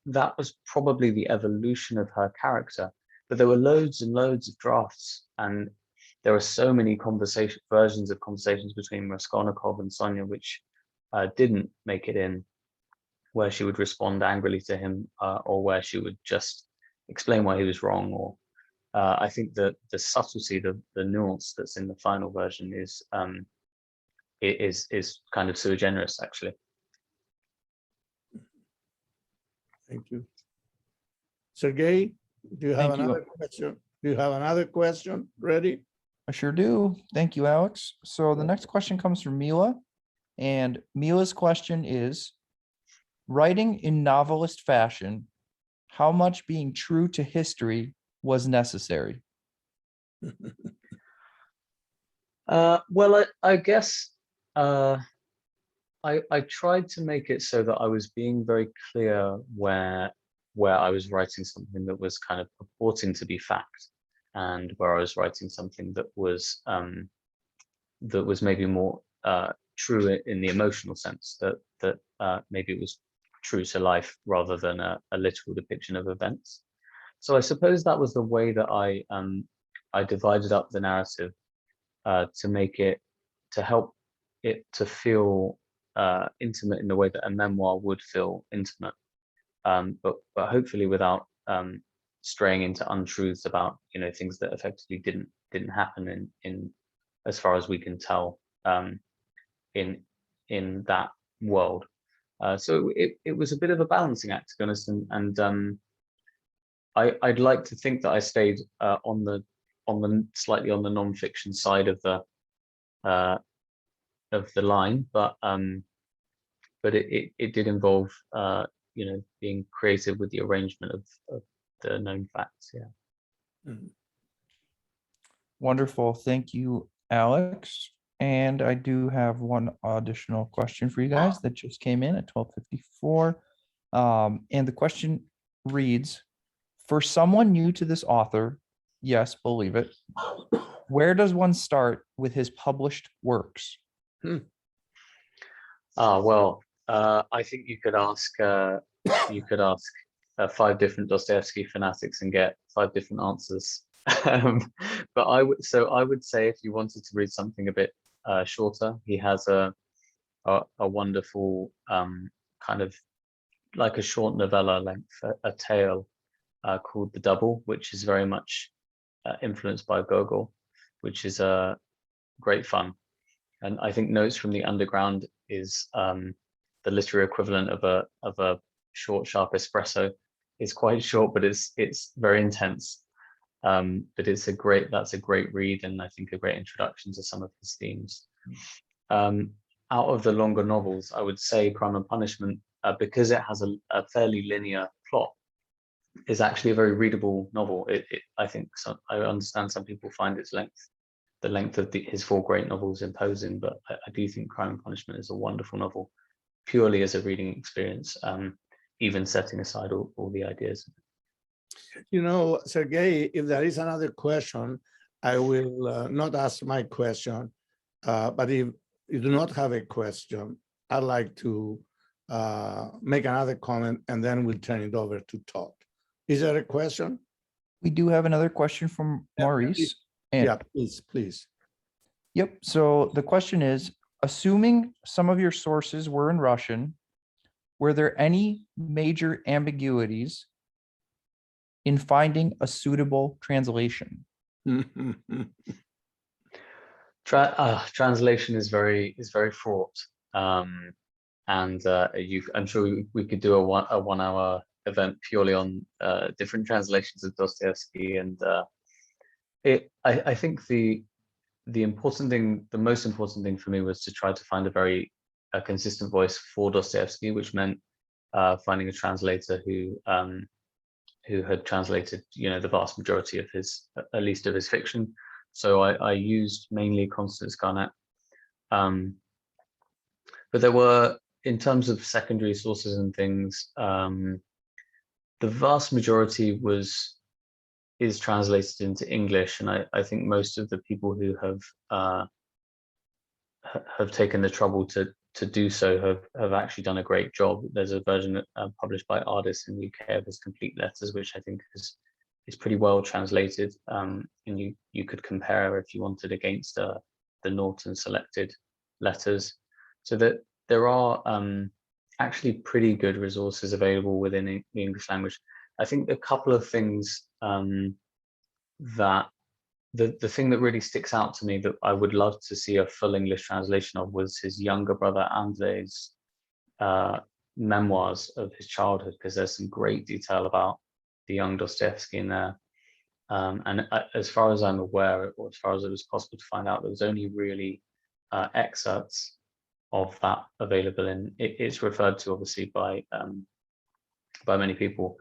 that was probably the evolution of her character. But there were loads and loads of drafts, and there were so many versions of conversations between Raskolnikov and Sonia which didn't make it in, where she would respond angrily to him, or where she would just explain why he was wrong. Or I think that the subtlety, the nuance that's in the final version is kind of sui generis, actually. Thank you. Sergey, do you have Thank you. another question? Do you have another question ready? I sure do. Thank you, Alex. So the next question comes from Mila, and Mila's question is, writing in novelist fashion, how much being true to history was necessary? Well, I guess I tried to make it so that I was being very clear where I was writing something that was kind of purporting to be fact, and where I was writing something that was maybe more true in the emotional sense, that maybe it was true to life rather than a literal depiction of events. So I suppose that was the way that I divided up the narrative to make it, to help it to feel intimate in the way that a memoir would feel intimate, but hopefully without straying into untruths about things that effectively didn't happen in as far as we can tell in that world. So it was a bit of a balancing act, to be honest, and I'd like to think that I stayed on the slightly on the non-fiction side of the line, but it did involve being creative with the arrangement of the known facts. Yeah. Mhm. Wonderful. Thank you, Alex. And I do have one additional question for you guys that just came in at 12:54. And the question reads, for someone new to this author, yes, believe it, where does one start with his published works? I think you could ask 5 different Dostoevsky fanatics and get 5 different answers. But I would say if you wanted to read something a bit shorter, he has a wonderful kind of like a short novella length, a tale called The Double, which is very much influenced by Gogol, which is great fun. And I think Notes from the Underground is the literary equivalent of a short, sharp espresso. It's quite short, but it's very intense. But that's a great read, and I think a great introduction to some of his themes. Out of the longer novels, I would say Crime and Punishment, because it has a fairly linear plot, is actually a very readable novel. I think I understand some people find the length of his 4 great novels imposing, but I do think Crime and Punishment is a wonderful novel, purely as a reading experience, even setting aside all the ideas. You know, Sergey, if there is another question, I will not ask my question, but if you do not have a question, I'd like to make another comment, and then we'll turn it over to Todd. Is there a question? We do have another question from Maurice. Yeah, please. Yep. So the question is, assuming some of your sources were in Russian, were there any major ambiguities in finding a suitable translation? Translation is very fraught, and I'm sure we could do a 1-hour event purely on different translations of Dostoevsky, and I think the most important thing for me was to try to find a very consistent voice for Dostoevsky, which meant finding a translator who had translated, the vast majority of at least of his fiction. So I used mainly Constance Garnett, but there were, in terms of secondary sources and things, the vast majority is translated into English, and I think most of the people who have taken the trouble to do so have actually done a great job. There's a version published by Ardis in the UK of his complete letters, which I think is pretty well translated, and you could compare if you wanted against the Norton selected letters, so that there are actually pretty good resources available within the English language. I think a couple of things that the thing that really sticks out to me that I would love to see a full English translation of was his younger brother Andrei's memoirs of his childhood, because there's some great detail about the young Dostoevsky in there. And as far as I'm aware, or as far as it was possible to find out, there was only really excerpts of that available, and it's referred to obviously by many people,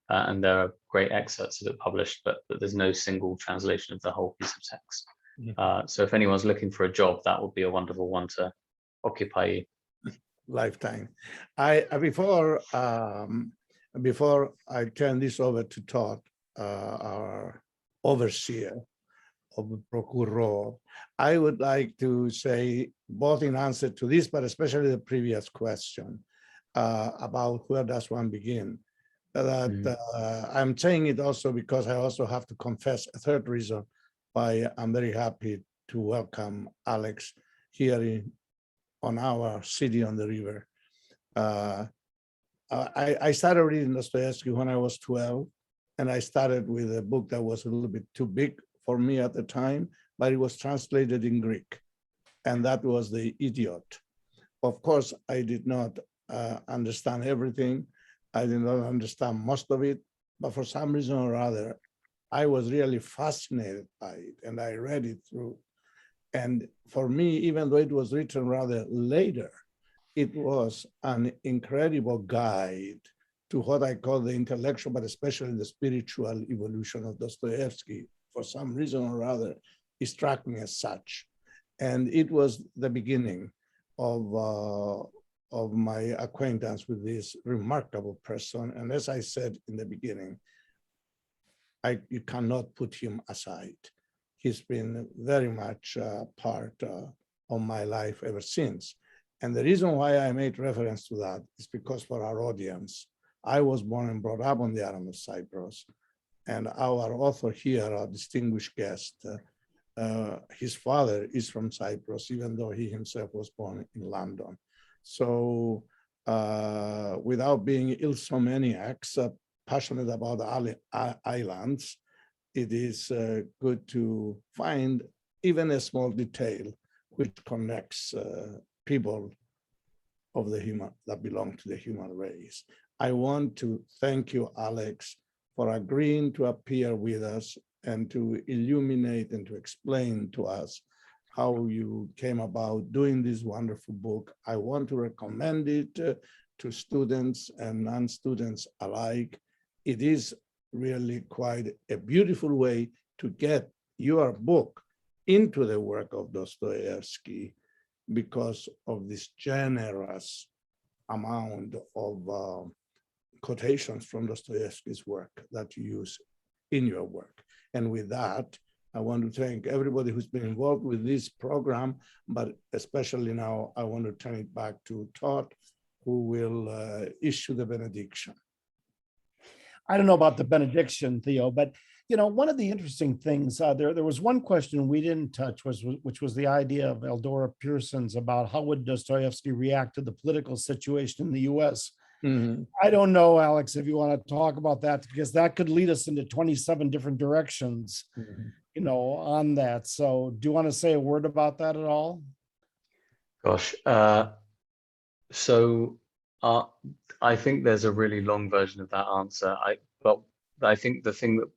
and there are great excerpts of it published, but there's no single translation of the whole piece of text. So if anyone's looking for a job, that would be a wonderful one to occupy you. Lifetime. Before I turn this over to Todd, our overseer of the Procureur, I would like to say, both in answer to this, but especially the previous question about where does one begin, that I'm saying it also because I also have to confess a third reason why I'm very happy to welcome Alex here on our city on the river. I started reading Dostoevsky when I was 12, and I started with a book that was a little bit too big for me at the time, but it was translated in Greek, and that was The Idiot. Of course, I did not understand everything. I did not understand most of it, but for some reason or other, I was really fascinated by it, and I read it through. And for me, even though it was written rather later, it was an incredible guide to what I call the intellectual, but especially the spiritual evolution of Dostoevsky. For some reason or other, it struck me as such. And it was the beginning of my acquaintance with this remarkable person. And as I said in the beginning, you cannot put him aside. He's been very much part of my life ever since. And the reason why I made reference to that is because for our audience, I was born and brought up on the island of Cyprus. And our author here, our distinguished guest, his father is from Cyprus, even though he himself was born in London. So without being Ilsomaniacs, passionate about the islands, it is good to find even a small detail which connects people of the human that belong to the human race. I want to thank you, Alex, for agreeing to appear with us and to illuminate and to explain to us how you came about doing this wonderful book. I want to recommend it to students and non-students alike. It is really quite a beautiful way to get your book into the work of Dostoevsky because of this generous amount of quotations from Dostoevsky's work that you use in your work. And with that, I want to thank everybody who's been involved with this program, but especially now I want to turn it back to Todd, who will issue the benediction. I don't know about the benediction, Theo, but you know, one of the interesting things, there was one question we didn't touch, which was the idea of Eldora Pearson's about how would Dostoevsky react to the political situation in the US. Mm-hmm. I don't know, Alex, if you want to talk about that, because that could lead us into 27 different directions, you know, on that. So do you want to say a word about that at all? Gosh, so I think there's a really long version of that answer. But I think the thing that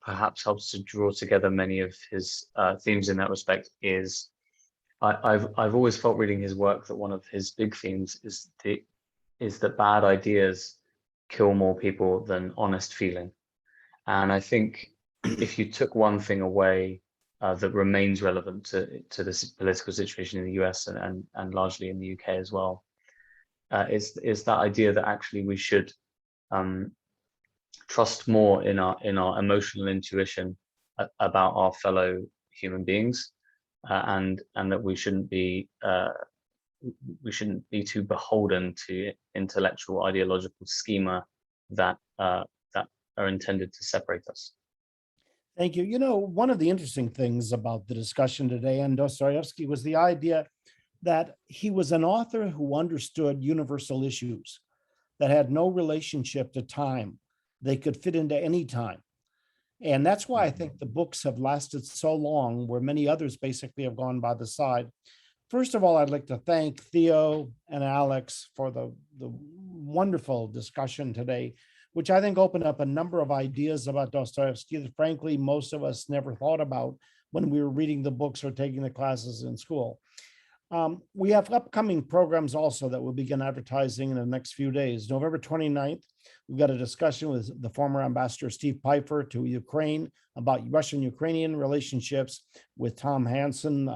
perhaps helps to draw together many of his themes in that respect is I've always felt reading his work that one of his big themes is that bad ideas kill more people than honest feeling. And I think if you took one thing away that remains relevant to this political situation in the US and largely in the UK as well, is that idea that actually we should trust more in our emotional intuition about our fellow human beings, and that we shouldn't be too beholden to intellectual ideological schema that are intended to separate us. Thank you. You know, one of the interesting things about the discussion today on Dostoevsky was the idea that he was an author who understood universal issues that had no relationship to time. They could fit into any time. And that's why I think the books have lasted so long, where many others basically have gone by the side. First of all, I'd like to thank Theo and Alex for the wonderful discussion today, which I think opened up a number of ideas about Dostoevsky that frankly, most of us never thought about when we were reading the books or taking the classes in school. We have upcoming programs also that we'll begin advertising in the next few days. November 29th, we've got a discussion with the former ambassador Steve Pfeiffer to Ukraine about Russian-Ukrainian relationships with Tom Hansen,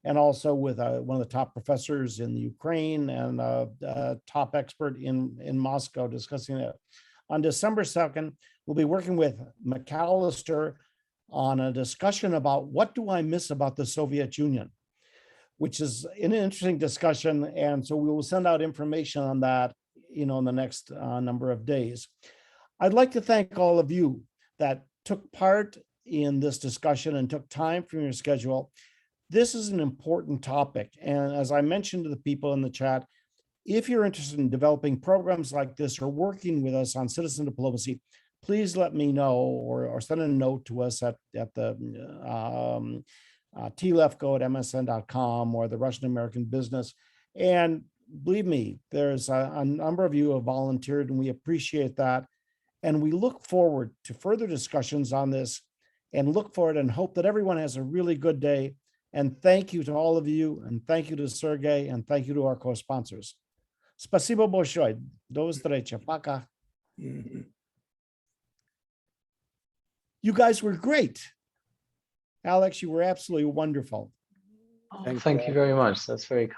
and also with one of the top professors in the Ukraine and a top expert in Moscow discussing it. On December 2nd, we'll be working with McAllister on a discussion about what do I miss about the Soviet Union, which is an interesting discussion. And so we will send out information on that, you know, in the next number of days. I'd like to thank all of you that took part in this discussion and took time from your schedule. This is an important topic. And as I mentioned to the people in the chat, if you're interested in developing programs like this or working with us on citizen diplomacy, please let me know or send a note to us at the tlefco@msn.com or the Russian American Business. And believe me, there's a number of you who have volunteered, and we appreciate that. And we look forward to further discussions on this and look forward and hope that everyone has a really good day. And thank you to all of you, and thank you to Sergey, and thank you to our co-sponsors. Спасибо большое. До встречи. Пока. You guys were great. Alex, you were absolutely wonderful. Thank you very much. That's very kind.